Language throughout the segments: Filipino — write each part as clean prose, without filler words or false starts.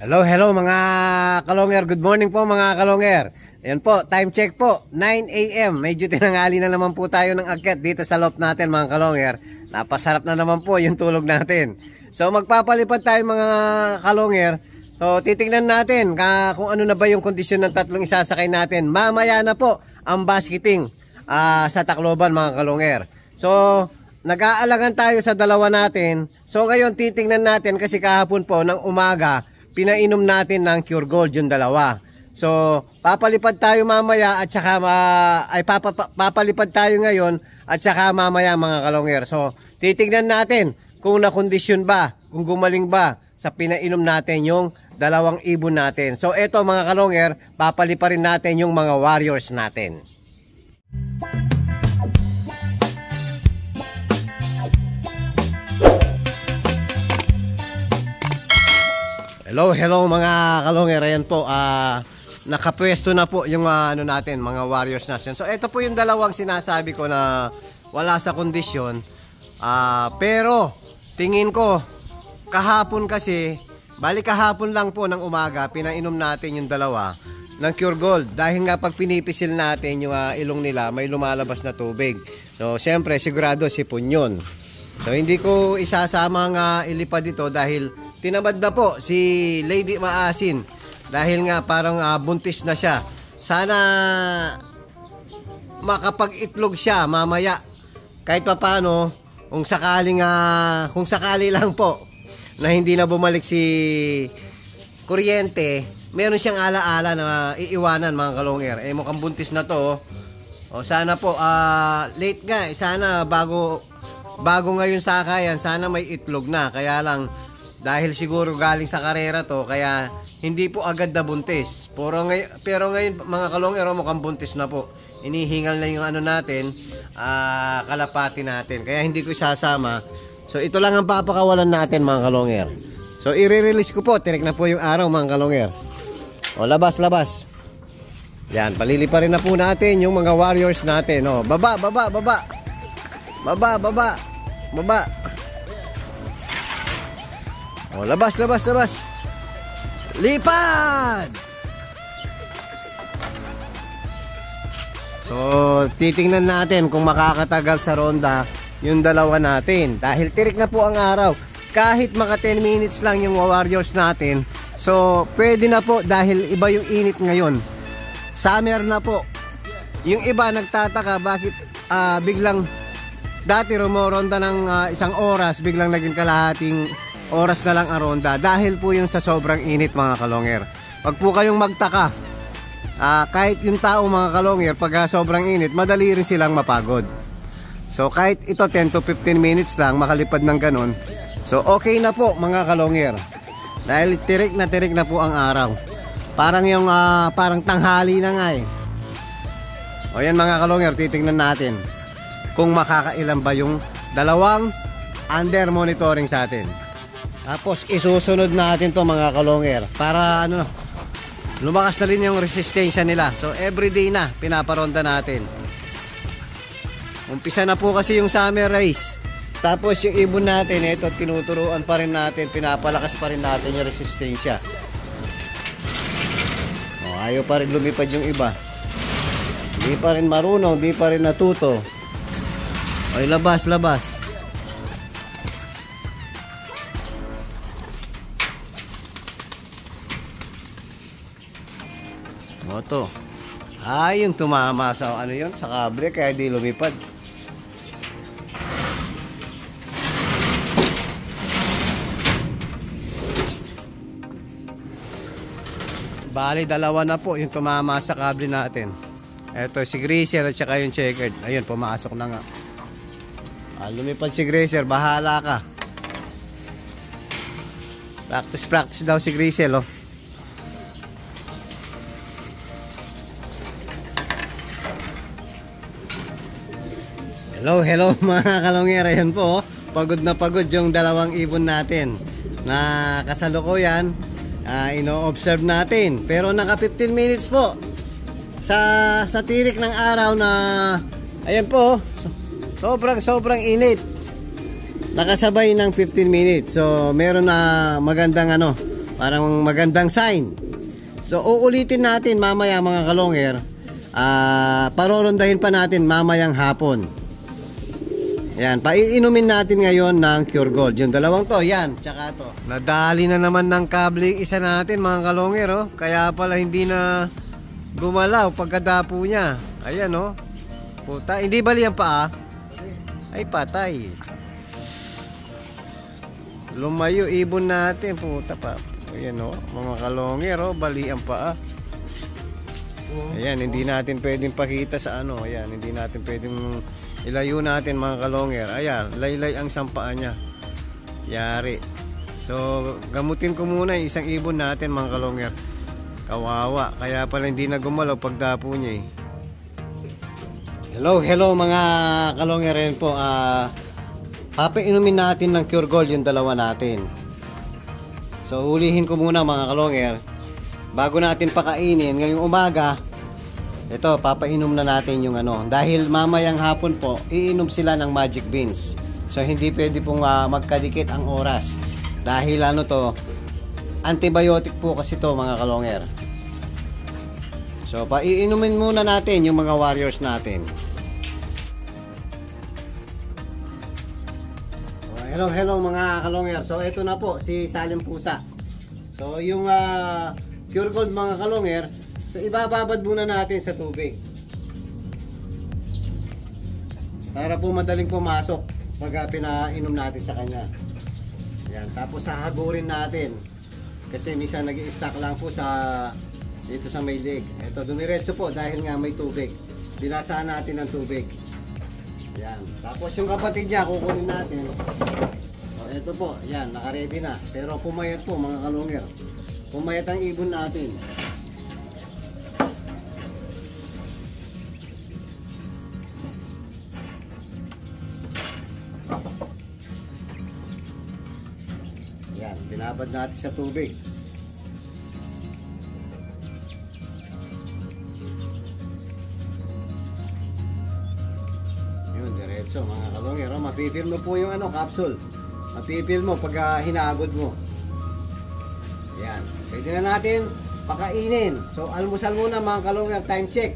Hello, hello mga kalonger. Good morning po mga kalonger. Ayan po, time check po, 9 AM. Medyo tinangali na naman po tayo ng akyat dito sa loft natin mga kalonger. Napasarap na naman po yung tulog natin. So magpapalipad tayo mga kalonger. So titingnan natin kung ano na ba yung kondisyon ng tatlong isasakay natin. Mamaya na po ang basketing sa Tacloban mga kalonger. So nag-aalangan tayo sa dalawa natin. So ngayon titingnan natin kasi kahapon po ng umaga pinainom natin ng Cure Gold yung dalawa. So papalipad tayo mamaya at saka papalipad tayo ngayon at saka mamaya mga kalonger. So titingnan natin kung nakondisyon ba, kung gumaling ba sa pinainom natin yung dalawang ibon natin. So eto mga kalonger, papaliparin natin yung mga warriors natin. Hello, hello mga kalonger. Ayan po, nakapwesto na po yung ano natin, mga warriors natin. So ito po yung dalawang sinasabi ko na wala sa kondisyon. Pero tingin ko kahapon kasi, balik kahapon lang po ng umaga, pinainom natin yung dalawa ng Cure Gold. Dahil nga pag pinipisil natin yung ilong nila, may lumalabas na tubig. So siyempre sigurado sipon yun. So hindi ko isasama nga ilipad dito dahil tinamad na po si Lady Maasin. Dahil nga parang buntis na siya. Sana makapag-itlog siya mamaya. Kahit papaano, kung sakali lang po na hindi na bumalik si kuryente, meron siyang alaala na iiwanan mga kalonger. Eh mukhang buntis na to. O sana po, late nga. Sana bago ngayon sakayan, sana may itlog na. Kaya lang, dahil siguro galing sa karera to, kaya hindi po agad na buntis. Pero ngayon mga kalonger, mukhang buntis na po. Inihingal na yung ano natin, kalapati natin. Kaya hindi ko isasama. So ito lang ang papakawalan natin mga kalonger. So i-release ko po, tirik na po yung araw mga kalonger. O labas. Yan, paliliparin na po natin yung mga warriors natin. O, baba. O, labas. Lipad! So, titingnan natin kung makakatagal sa ronda yung dalawa natin. Dahil tirik na po ang araw. Kahit maka 10 minutes lang yung warriors natin. So, pwede na po dahil iba yung init ngayon. Summer na po. Yung iba nagtataka bakit biglang dati rumoronda ng isang oras, biglang naging kalahating oras na lang ang ronda. Dahil po yung sa sobrang init mga kalonger. Wag po kayong magtaka. Kahit yung tao mga kalonger, pag sobrang init, madali rin silang mapagod. So kahit ito 10 to 15 minutes lang makalipad ng ganun. So okay na po mga kalonger. Dahil tirik na po ang araw. Parang yung parang tanghali na nga eh. O yan mga kalonger, titingnan natin kung makakailan ba yung dalawang under monitoring sa atin. Tapos isusunod natin to mga kalonger para lumakas na rin yung resistensya nila. So everyday na pinaparonda natin. Umpisa na po kasi yung summer race. Tapos yung ibon natin, ito tinuturuan pa rin natin, pinapalakas pa rin natin yung resistensya. Ayaw pa rin lumipad yung iba. Hindi pa rin marunong, hindi pa rin natuto. Ay, labas. Moto. Yung tumama sa sa kable kaya di lumipad. Bali, dalawa na po yung tumama sa kable natin. Ito si Gracer at saka yung checkered. Ayun, pumasok na nga. Lumipad si Gracer, bahala ka. Practice daw si Gracer, oh. Hello mga kalonger. Ayan po, pagod na pagod yung dalawang ibon natin na kasalukuyan. Ino-observe natin. Pero naka 15 minutes po sa tirik ng araw na ayan po, sobrang init. Nakasabay ng 15 minutes. So meron na magandang Parang magandang sign. So uulitin natin mamaya mga kalonger. Parorondahin pa natin mamayang hapon. Yan, paiinumin natin ngayon ng Cure Gold. Yung dalawang to, yan, tsaka to. Nadali na naman ng kable isa natin mga kalonger, oh. Kaya pala hindi na gumalaw pagkadapo niya. Ayan, oh. Puta, hindi bali ang paa. Ay, patay. Lumayo ibon natin, puta pa. Ayan, oh, mga kalonger, oh, bali ang paa. Ayan, hindi natin pwedeng pakita sa ano. Ayan, hindi natin pwedeng ilayo natin mga kalonger. Ayan, laylay ang sampaan niya. Yari. So, gamutin ko muna yung isang ibon natin mga kalonger. Kawawa, kaya pala hindi na gumalaw pagdapo niya, eh. Hello mga kalonger rin po. Papainumin natin ng Cure Gold yung dalawa natin. So hulihin ko muna mga kalonger. Bago natin pakainin ngayong umaga, ito papainom na natin yung ano. Dahil mamayang hapon po, iinom sila ng Magic Beans. So hindi pwede pong magkadikit ang oras. Dahil ano to, antibiotic po kasi to mga kalonger. So paiinumin muna natin yung mga warriors natin. Hello mga kalonger. So ito na po si Salim Pusa. So yung Cure Gold mga kalonger, so ibababad muna natin sa tubig para po madaling pumasok pag pinainom natin sa kanya. Yan, tapos hahagurin natin kasi minsan nag-i-stack lang po sa dito sa may leg. Ito dumiretso po dahil nga may tubig. Binasaan natin ng tubig. Yan. Tapos yung kapatid niya kukunin natin. So ito po, yan, naka-ready na. Pero pumayat po mga kalonger. Pumayat ang ibon natin. Yan, binabad natin sa tubig. Diretso mga kalonger, mapipil mo po yung ano, capsule. Mapipil mo pag hinagod mo. Yan, pwede na natin pakainin. So almusal muna mga kalonger, time check.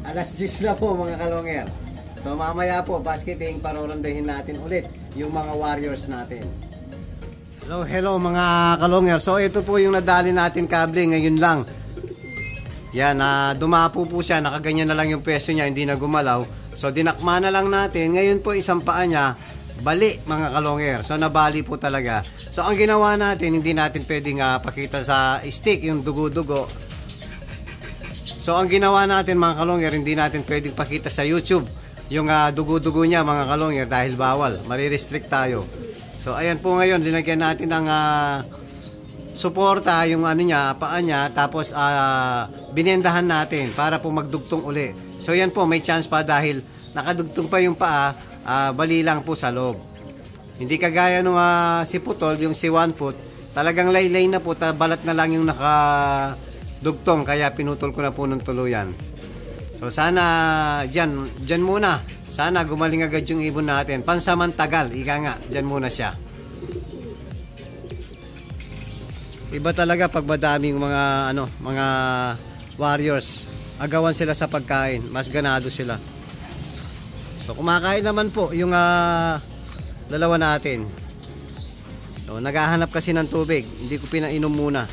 Alas 10 na po mga kalonger. So mamaya po basketing, parorondahin natin ulit yung mga warriors natin. Hello mga kalonger. So ito po yung nadali natin kable ngayon lang. Yan, dumapo po siya, nakaganyan na lang yung peso niya, hindi na gumalaw. So dinakma na lang natin. Ngayon po isang paa niya, bali mga kalonger. So nabali po talaga. So ang ginawa natin, hindi natin pwedeng pakita sa stick yung dugo-dugo. So ang ginawa natin mga kalonger, hindi natin pwedeng pakita sa YouTube yung dugo-dugo niya mga kalonger dahil bawal, marirestrict tayo. So ayan po ngayon, linagyan natin ng suporta yung ano niya, paa niya, tapos binendahan natin para po magdugtong uli. So yan po, may chance pa dahil nakadugtong pa yung paa, bali lang po sa loob. Hindi kagaya nung si Putol, yung si 1 foot, talagang laylay na po, balat na lang yung nakadugtong, kaya pinutol ko na po ng tuluyan. So sana dyan muna, sana gumaling agad yung ibon natin. Pansamantagal, ika nga, dyan muna siya. Iba talaga pag madaming mga warriors, agawan sila sa pagkain, mas ganado sila. So kumakain naman po yung dalawa natin. So naghahanap kasi ng tubig, hindi ko pinainom muna.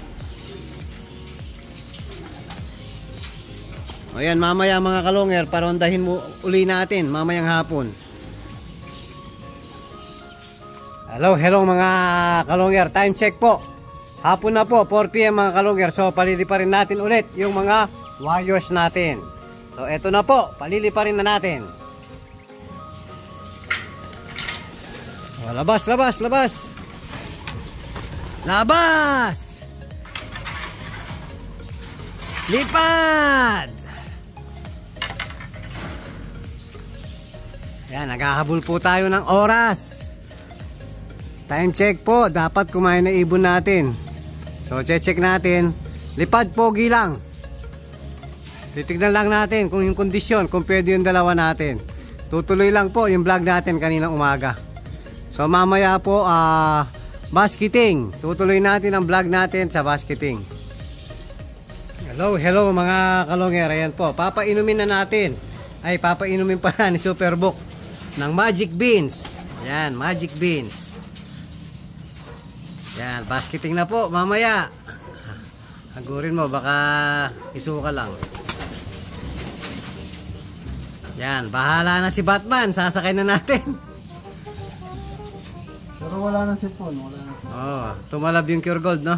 Ayan, mamaya mga kalonger, parondahin mo uli natin mamayang hapon. Hello mga kalonger, time check po. Hapon na po, 4 PM mga kalonger. So paliliparin natin ulit yung mga warriors natin. So eto na po, paliliparin na natin. So, labas. Labas! Lipad! Yan, naghahabol po tayo ng oras. Time check po, dapat kumain na ibon natin. So check natin. Lipad, pogi lang. Titignan lang natin kung yung kondisyon, kung pwede yung dalawa natin. Tutuloy lang po yung vlog natin kaninang umaga. So mamaya po basketing. Tutuloy natin ang vlog natin sa basketing. Hello mga kalonger. Ayan po, papainumin na natin. Ay, papainumin pala ni Superbook ng Magic Beans. Ayan, Magic Beans. Ayan, basketing na po mamaya. Hagurin mo, baka isuka lang. Yan, bahala na si Batman. Sasakay na natin. Pero wala nang sipon, wala nang sipon. Oh, tumalab yung Cure Gold, no?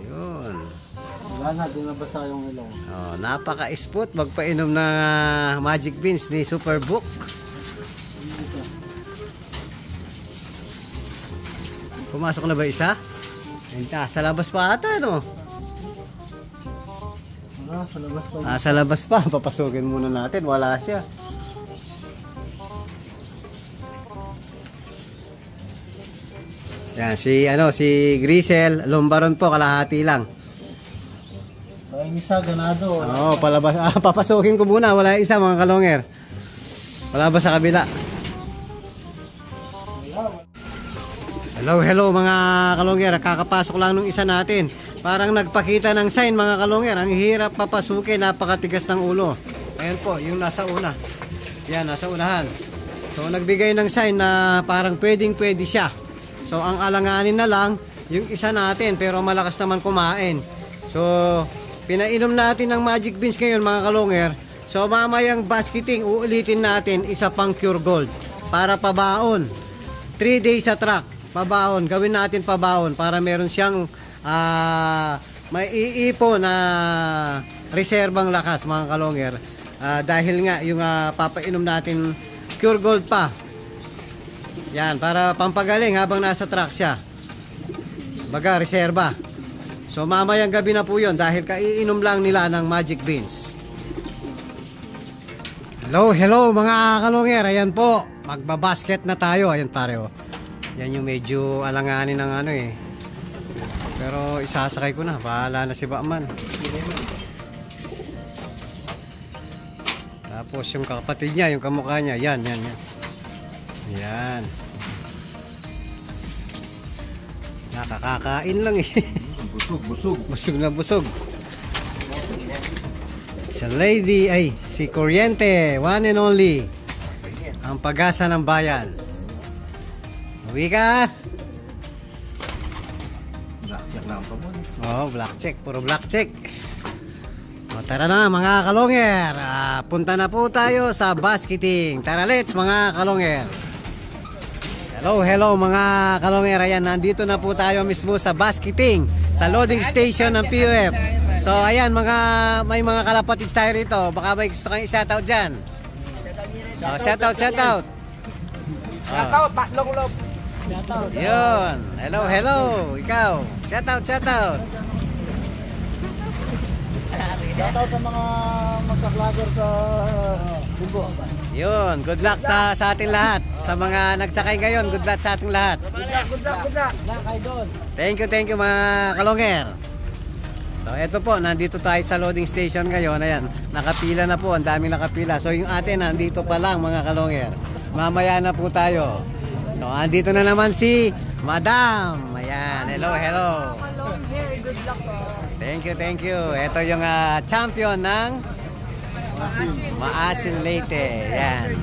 Yun. Wala na, di nabasa yung ilong. Oh, napaka-spot magpainom ng Magic Beans ni Superbook. Pumasok na ba isa? Sa labas pa ata, no? Sa labas pa. Sa labas pa. Papasukin muna natin. Wala siya. Yan, si Grisel, Lumbaron po, kalahati lang. Sa isa, ganado. Oo, palabas. Papasukin ko muna. Wala isa, mga kalonger. Wala ba sa kabila? Hello mga kalonger. Kakapasok lang nung isa natin. Parang nagpakita ng sign, mga kalonger. Ang hirap papasukin, napakatigas ng ulo. Ayan po, yung nasa una. Yan, nasa unahan. So nagbigay ng sign na parang pwedeng siya. So ang alanganin na lang yung isa natin, pero malakas naman kumain. So pinainom natin ng Magic Beans ngayon, mga kalonger. So mamayang basketing, uulitin natin isa pang Cure Gold para pabaon. 3 days sa track, pabaon. Gawin natin pabaon para meron siyang may iipo na reserbang lakas, mga kalonger. Dahil nga yung papainom natin Cure Gold pa. Yan, para pampagaling habang nasa track siya. Baga, reserba. So mamayang gabi na po yun dahil kaiinom lang nila ng Magic Beans. Hello mga kalonger. Ayan po, magbabasket na tayo. Ayan pare, oh. Yan yung medyo alanganin ng ano eh. Pero isasakay ko na, bahala na si Batman. Tapos yung kapatid niya, yung kamukha niya, yan. Yan. Nakakakain lang eh. Busog na busog. Si lady, si Kuryente, one and only. Ang pag-asa ng bayan. Uwi ka. Black check. Puro black check. Tara na mga kalonger. Punta na po tayo sa basketing. Tara, let's mga kalonger. Hello mga kalonger. Ayan, nandito na po tayo mismo sa basketing, sa loading station ng PUF. So ayan, may mga kalapatids tayo rito. Baka may gusto kang i-shoutout dyan. Shoutout. Shoutout, Patlong Love. Yun. Hello. Ikaw. Shoutout. Shoutout sa mga magka-vlogger sa Bugo. Yun. Good luck sa ating lahat. Sa mga nagsakay ngayon, good luck sa ating lahat. Good luck. Thank you mga kalonger. So eto po, nandito tayo sa loading station ngayon. Ayan, nakapila na po. Ang daming nakapila. So yung atin, nandito pa lang mga kalonger. Mamaya na po tayo. So andito na naman si Madam. Ayan, hello. Long hair, good luck po. Thank you. Ito yung champion ng Maasin Leyte. Ayan.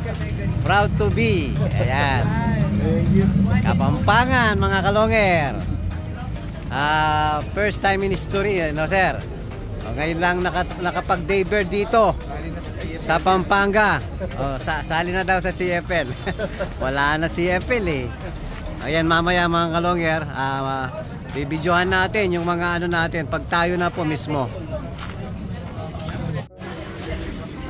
Proud to be. Ayan. Kapampangan mga kalonger. First time in history, no sir? Ngayon lang nakapag-debut dito sa Pampanga. Sali na daw sa CFL. Wala na CFL eh. Ayan, mamaya mga kalonger, bibidyohan natin yung mga ano natin pag tayo na po mismo.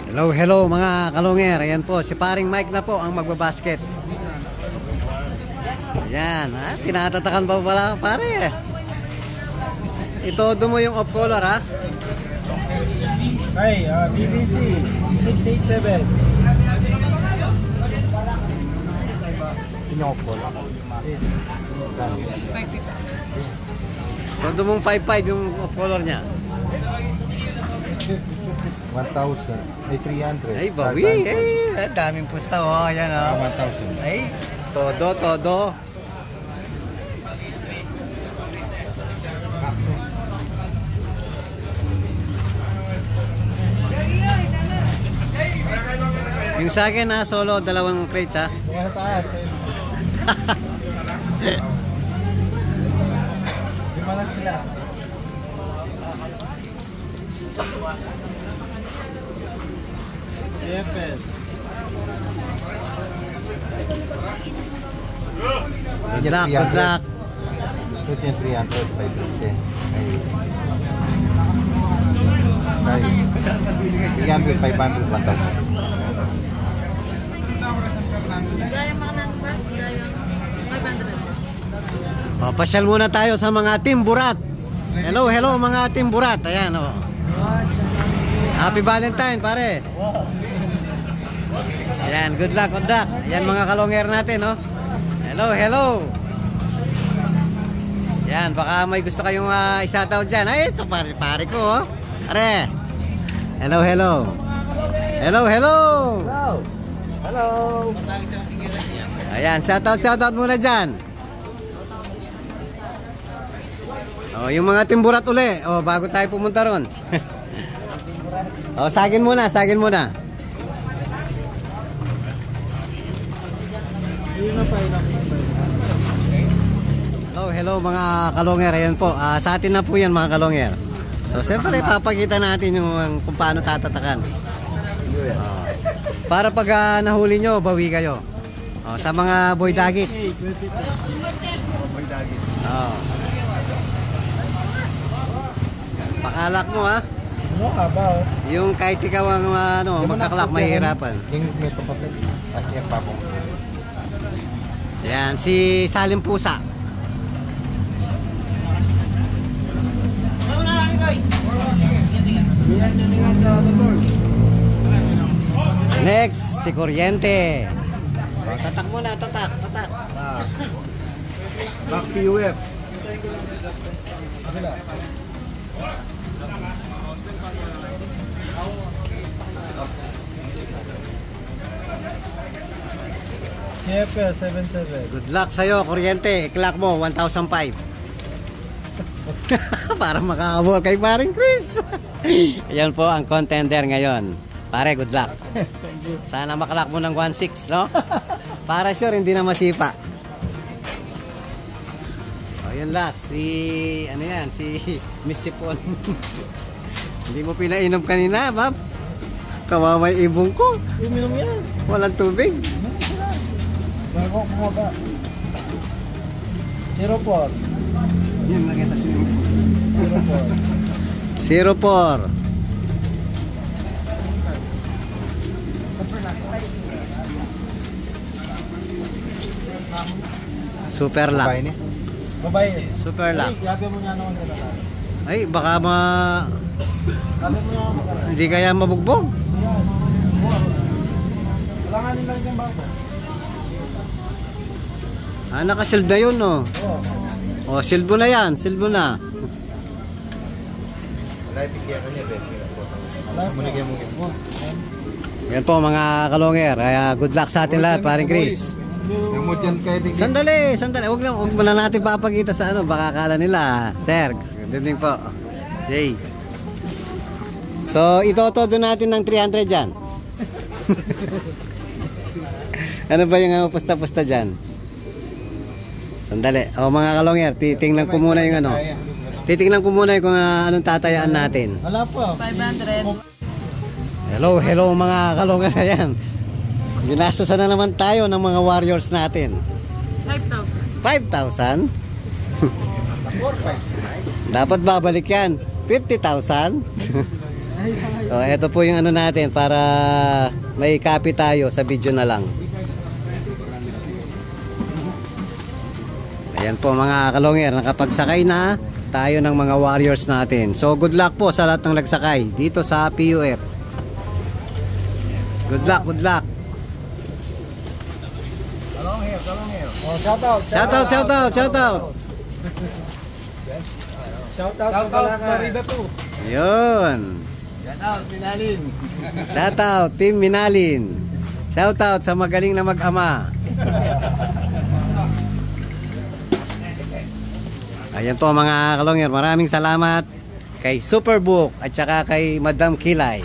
Hello mga kalonger. Ayan po, si paring Mike na po ang magbabasket. Ayan, tinatatakan pa pala pare. Itodo mo yung off color ha. BBC 687. Yung off color. Todo mong 5.5 yung off color niya. 1,000. Ay, 300. Ay, bawi. Daming pusta oh. Ayan oh. 1,000. Ay, Todo, todo. Yung sa akin na solo, 2 crates ha. Bukas sa taas. Lima lang sila. Siyempre. Good luck, good luck. Ito yung 300, 510. Ay. 300, 500, 1,000. Gaya makanan ba? Gaya 500. Oh, pasyal muna tayo sa mga Team Burat. Hello, hello mga Team Burat. Ayan, oh. Happy Valentine, pare. Ayan, good luck, good luck. Ayan mga kalonger natin, oh. Hello, hello. Ayan, baka may gusto kayong isataw dyan. Ay, ito pare ko, oh. Pare. Hello, hello. Hello, hello. Hello. Hello. Ayan, shoutout muna dyan. Oh, yung mga Team Burat uli. Oh, bago tayo pumunta ron. Oh, sagin muna, sagin muna. Hello, hello mga kalonger. Ayan po, sa atin na po yan mga kalonger. So, siyempre, papakita natin yung kung paano tatatakan. Para pag nahuli nyo, bawi kayo. Oh, sa mga boy dagit. Oh. Pakalak mo ha. Ano ka ba? Yung kahit ikaw ang magkaklak, mahihirapan. Yung may papel. At yung papong. Yan, si Salim Pusa. Next, si Kuryente. Oh, tatak muna, tatak. Back PUF. Siyempre, 77. Good luck sa'yo, Kuryente. I-clock mo, 1,005. Para makakabol kay paring Chris. Ayan po ang contender ngayon. Pare, good luck. Sana makalak mo ng 1,600, no? Para sure, hindi na masipa. O, yun last. Ano yan? Si Miss Sipon. Hindi mo pinainom kanina, Bob. Kawaway ibong ko. Uminom yan. Walang tubig. Bago kumaba. 04. Yan, nakita siya. 04. 04. Super lock. Babae niya. Babae. Super lock. Yabi mo nga naman nila. Ay, baka Yabi mo nga naman. hindi kaya mabugbog. Wala nga nila yung bago. Naka-shield na yun, no? Oo. O, shield mo na yan. Shield mo na. Wala ipikya ko niya, Bet. Munigay mo mo. Yan po, mga kalongger. Kaya good luck sa atin lahat, paring Chris. Yung mo dyan kayo din. Sandali. Huwag mo na natin papakita sa baka akala nila. Sir, good evening po. Jay. So, itotodo natin ng 300 dyan. Ano ba yung pusta-pusta dyan? Sandali. O mga kalongger, titingnan ko muna yung Titingnan ko muna yung kung anong tatayaan natin. Wala po. 500. Hello, hello mga kalongger. Ayan. Ginastosan na naman tayo ng mga warriors natin. 5,000. 5,000? Dapat babalik yan. 50,000? So, ito po yung natin para may copy tayo sa video na lang. Ayan po mga kalongger, nakapagsakay na tayo ng mga warriors natin. So good luck po sa lahat ng nagsakay dito sa PUF. Good luck, good luck. Oh, shout out. Shoutout. Shout out sa Riba po. Ayun. Shoutout, Team Minalin. Shoutout sa magaling na mag-ama. Ayan po mga kalongger, maraming salamat kay Superbook at saka kay Madam Kilay.